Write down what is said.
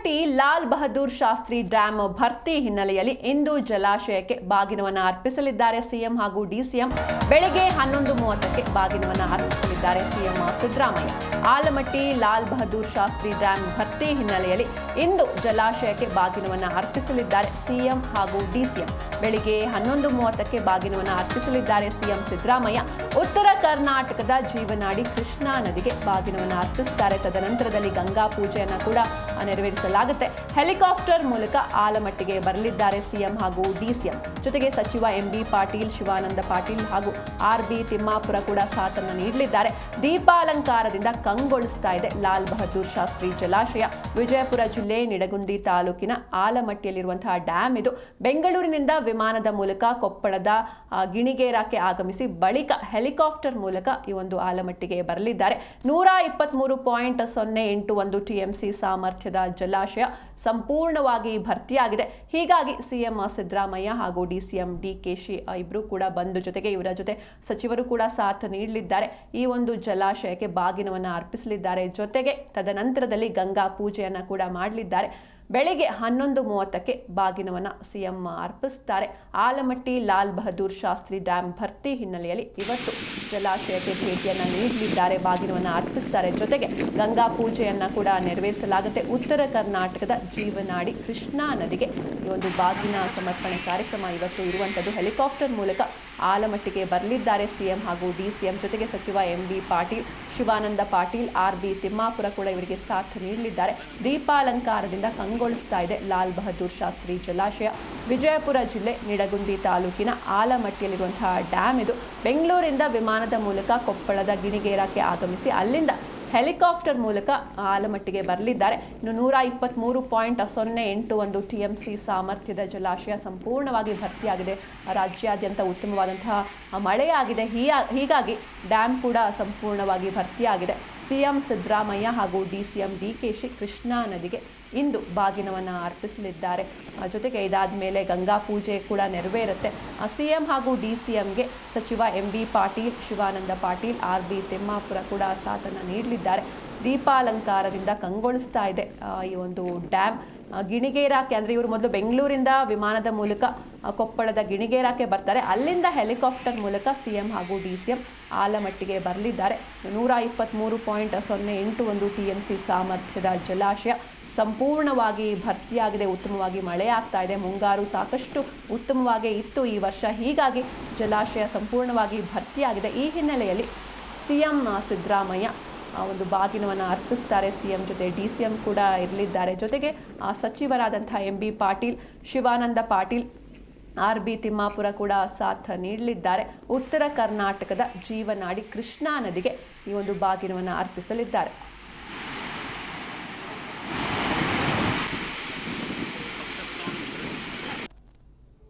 Almatti Lal Bahadur Shastri dam ಭರ್ತಿ ಹಿನ್ನೆಲೆಯಲ್ಲಿ ಇಂದು ಜಲಾಶಯಕ್ಕೆ ಬಾಗಿನವನ್ನು ಅರ್ಪಿಸಲಿದ್ದಾರೆ ಸಿಎಂ ಹಾಗೂ ಡಿಸಿಎಂ. ಬೆಳಗ್ಗೆ 11:30ಕ್ಕೆ ಬಾಗಿನವನ್ನು ಅರ್ಪಿಸಲಿದ್ದಾರೆ ಸಿಎಂ ಸಿದ್ದರಾಮಯ್ಯ. ಆಲಮಟ್ಟಿ ಲಾಲ್ ಬಹದ್ದೂರ್ ಶಾಸ್ತ್ರಿ ಡ್ಯಾಂ ಭರ್ತಿ ಹಿನ್ನೆಲೆಯಲ್ಲಿ ಇಂದು ಜಲಾಶಯಕ್ಕೆ ಬಾಗಿನವನ್ನು ಅರ್ಪಿಸಲಿದ್ದಾರೆ ಸಿಎಂ ಹಾಗೂ ಡಿಸಿಎಂ. ಬೆಳಗ್ಗೆ 11:30ಕ್ಕೆ ಬಾಗಿನವನ್ನು ಅರ್ಪಿಸಲಿದ್ದಾರೆ ಸಿಎಂ ಸಿದ್ದರಾಮಯ್ಯ. ಉತ್ತರ ಕರ್ನಾಟಕದ ಜೀವನಾಡಿ ಕೃಷ್ಣಾ ನದಿಗೆ ಬಾಗಿನವನ್ನು ಅರ್ಪಿಸುತ್ತಾರೆ. ತದನಂತರದಲ್ಲಿ ಗಂಗಾ ಪೂಜೆಯನ್ನು ಕೂಡ ನೆರವೇರಿಸಲಾಗುತ್ತೆ. ಹೆಲಿಕಾಪ್ಟರ್ ಮೂಲಕ ಆಲಮಟ್ಟಿಗೆ ಬರಲಿದ್ದಾರೆ ಸಿಎಂ ಹಾಗೂ ಡಿಸಿಎಂ. ಜೊತೆಗೆ ಸಚಿವ ಎಂಬಿ ಪಾಟೀಲ್, ಶಿವಾನಂದ ಪಾಟೀಲ್ ಹಾಗೂ ಆರ್ಬಿ ತಿಮ್ಮಾಪುರ ಕೂಡ ಸಾಥನ್ನು ನೀಡಲಿದ್ದಾರೆ. ದೀಪಾಲಂಕಾರದಿಂದ ಕಂಗೊಳಿಸ್ತಾ ಇದೆ ಲಾಲ್ ಬಹದ್ದೂರ್ ಶಾಸ್ತ್ರಿ ಜಲಾಶಯ. ವಿಜಯಪುರ ಜಿಲ್ಲೆ ನಿಡಗುಂದಿ ತಾಲೂಕಿನ ಆಲಮಟ್ಟಿಯಲ್ಲಿರುವಂತಹ ಡ್ಯಾಮ್ ಇದು. ಬೆಂಗಳೂರಿನಿಂದ ವಿಮಾನದ ಮೂಲಕ ಕೊಪ್ಪಳದ ಗಿಣಿಗೇರಾಕ್ಕೆ ಆಗಮಿಸಿ ಬಳಿಕ ಹೆಲಿಕಾಪ್ಟರ್ ಮೂಲಕ ಈ ಒಂದು ಆಲಮಟ್ಟಿಗೆ ಬರಲಿದ್ದಾರೆ. 123.081 ಟಿಎಂಸಿ ಸಾಮರ್ಥ್ಯದ ಜಲಾಶಯ ಸಂಪೂರ್ಣವಾಗಿ ಭರ್ತಿಯಾಗಿದೆ. ಹೀಗಾಗಿ ಸಿಎಂ ಸಿದ್ದರಾಮಯ್ಯ ಹಾಗೂ ಡಿಸಿಎಂ ಡಿಕೆಶಿ ಇಬ್ಬರು ಕೂಡ ಬಂದು ಜೊತೆಗೆ ಇವರ ಜೊತೆ ಸಚಿವರು ಕೂಡ ಸಾಥ್ ನೀಡಲಿದ್ದಾರೆ. ಈ ಒಂದು ಜಲಾಶಯಕ್ಕೆ ಬಾಗಿನವನ್ನು ಅರ್ಪಿಸಲಿದ್ದಾರೆ. ಜೊತೆಗೆ ತದನಂತರದಲ್ಲಿ ಗಂಗಾ ಪೂಜೆಯನ್ನು ಕೂಡ ಮಾಡಲಿದ್ದಾರೆ. ಬೆಳಿಗ್ಗೆ 11:30ಕ್ಕೆ ಬಾಗಿನವನ್ನು ಸಿಎಂ ಅರ್ಪಿಸುತ್ತಾರೆ. ಆಲಮಟ್ಟಿ ಲಾಲ್ ಬಹದ್ದೂರ್ ಶಾಸ್ತ್ರಿ ಡ್ಯಾಂ ಭರ್ತಿ ಹಿನ್ನೆಲೆಯಲ್ಲಿ ಇವತ್ತು ಜಲಾಶಯಕ್ಕೆ ಭೇಟಿಯನ್ನು ನೀಡಲಿದ್ದಾರೆ, ಬಾಗಿನವನ್ನು ಅರ್ಪಿಸುತ್ತಾರೆ. ಜೊತೆಗೆ ಗಂಗಾ ಪೂಜೆಯನ್ನು ಕೂಡ ನೆರವೇರಿಸಲಾಗುತ್ತೆ. ಉತ್ತರ ಕರ್ನಾಟಕದ ಜೀವನಾಡಿ ಕೃಷ್ಣಾ ನದಿಗೆ ಈ ಒಂದು ಬಾಗಿನ ಸಮರ್ಪಣೆ ಕಾರ್ಯಕ್ರಮ ಇವತ್ತು ಇರುವಂಥದ್ದು. ಹೆಲಿಕಾಪ್ಟರ್ ಮೂಲಕ ಆಲಮಟ್ಟಿಗೆ ಬರಲಿದ್ದಾರೆ ಸಿಎಂ ಹಾಗೂ ಡಿಸಿಎಂ. ಜೊತೆಗೆ ಸಚಿವ ಎಂಬಿ ಪಾಟೀಲ್, ಶಿವಾನಂದ ಪಾಟೀಲ್, ಆರ್ಬಿ ತಿಮ್ಮಾಪುರ ಕೂಡ ಇವರಿಗೆ ಸಾಥ್ ನೀಡಲಿದ್ದಾರೆ. ದೀಪಾಲಂಕಾರದಿಂದ ಕಂಗೊಳಿಸ್ತಾ ಇದೆ ಲಾಲ್ ಬಹದ್ದೂರ್ ಶಾಸ್ತ್ರಿ ಜಲಾಶಯ. ವಿಜಯಪುರ ಜಿಲ್ಲೆ ನಿಡಗುಂದಿ ತಾಲೂಕಿನ ಆಲಮಟ್ಟಿಯಲ್ಲಿರುವಂತಹ ಡ್ಯಾಮ್ ಇದು. ಬೆಂಗಳೂರಿಂದ ವಿಮಾನದ ಮೂಲಕ ಕೊಪ್ಪಳದ ಗಿಣಿಗೇರಾಕ್ಕೆ ಆಗಮಿಸಿ ಅಲ್ಲಿಂದ ಹೆಲಿಕಾಪ್ಟರ್ ಮೂಲಕ ಆಲಮಟ್ಟಿಗೆ ಬರಲಿದ್ದಾರೆ. 123.081 ಟಿಎಂಸಿ ಸಾಮರ್ಥ್ಯದ ಜಲಾಶಯ ಸಂಪೂರ್ಣವಾಗಿ ಭರ್ತಿಯಾಗಿದೆ. ರಾಜ್ಯಾದ್ಯಂತ ಉತ್ತಮವಾದಂತಹ ಮಳೆಯಾಗಿದೆ. ಹೀಗಾಗಿ ಡ್ಯಾಮ್ ಕೂಡ ಸಂಪೂರ್ಣವಾಗಿ ಭರ್ತಿಯಾಗಿದೆ. ಸಿಎಂ ಸಿದ್ದರಾಮಯ್ಯ ಹಾಗೂ ಡಿಸಿಎಂ ಡಿಕೆಶಿ ಕೃಷ್ಣಾ ನದಿಗೆ ಇಂದು ಬಾಗಿನವನ್ನು ಅರ್ಪಿಸಲಿದ್ದಾರೆ. ಜೊತೆಗೆ ಇದಾದ ಮೇಲೆ ಗಂಗಾ ಪೂಜೆ ಕೂಡ ನೆರವೇರುತ್ತೆ. ಸಿಎಂ ಹಾಗೂ ಡಿಸಿಎಂಗೆ ಸಚಿವ ಎಂಬಿ ಪಾಟೀಲ್, ಶಿವಾನಂದ ಪಾಟೀಲ್, ಆರ್ಬಿ ತಿಮ್ಮಾಪುರ ಕೂಡ ಸಾಥನ್ನು ನೀಡಲಿದ್ದಾರೆ. ದೀಪಾಲಂಕಾರದಿಂದ ಕಂಗೊಳಿಸ್ತಾ ಇದೆ ಈ ಒಂದು ಡ್ಯಾಮ್. ಗಿಣಿಗೇರಾಕ್ಕೆ ಅಂದರೆ ಇವರು ಮೊದಲು ಬೆಂಗಳೂರಿಂದ ವಿಮಾನದ ಮೂಲಕ ಕೊಪ್ಪಳದ ಗಿಣಿಗೇರಾಕ್ಕೆ ಬರ್ತಾರೆ. ಅಲ್ಲಿಂದ ಹೆಲಿಕಾಪ್ಟರ್ ಮೂಲಕ ಸಿಎಂ ಹಾಗೂ ಡಿಸಿಎಂ ಆಲಮಟ್ಟಿಗೆ ಬರಲಿದ್ದಾರೆ. 123.081 ಟಿಎಂಸಿ ಸಾಮರ್ಥ್ಯದ ಜಲಾಶಯ ಸಂಪೂರ್ಣವಾಗಿ ಭರ್ತಿಯಾಗಿದೆ. ಉತ್ತಮವಾಗಿ ಮಳೆ ಆಗ್ತಾ ಇದೆ. ಮುಂಗಾರು ಸಾಕಷ್ಟು ಉತ್ತಮವಾಗಿ ಇತ್ತು ಈ ವರ್ಷ. ಹೀಗಾಗಿ ಜಲಾಶಯ ಸಂಪೂರ್ಣವಾಗಿ ಭರ್ತಿಯಾಗಿದೆ. ಈ ಹಿನ್ನೆಲೆಯಲ್ಲಿ ಸಿಎಂ ಸಿದ್ದರಾಮಯ್ಯ ಒಂದು ಬಾಗಿನವನ್ನು ಅರ್ಪಿಸ್ತಾರೆ. ಸಿಎಂ ಜೊತೆ ಡಿಸಿಎಂ ಕೂಡ ಇರಲಿದ್ದಾರೆ. ಜೊತೆಗೆ ಸಚಿವರಾದಂತಹ ಎಂಬಿ ಪಾಟೀಲ್, ಶಿವಾನಂದ ಪಾಟೀಲ್, ಆರ್ಬಿ ತಿಮ್ಮಾಪುರ ಕೂಡ ಸಾಥ್ ನೀಡಲಿದ್ದಾರೆ. ಉತ್ತರ ಕರ್ನಾಟಕದ ಜೀವನಾಡಿ ಕೃಷ್ಣಾ ನದಿಗೆ ಈ ಒಂದು ಬಾಗಿನವನ್ನು ಅರ್ಪಿಸಲಿದ್ದಾರೆ.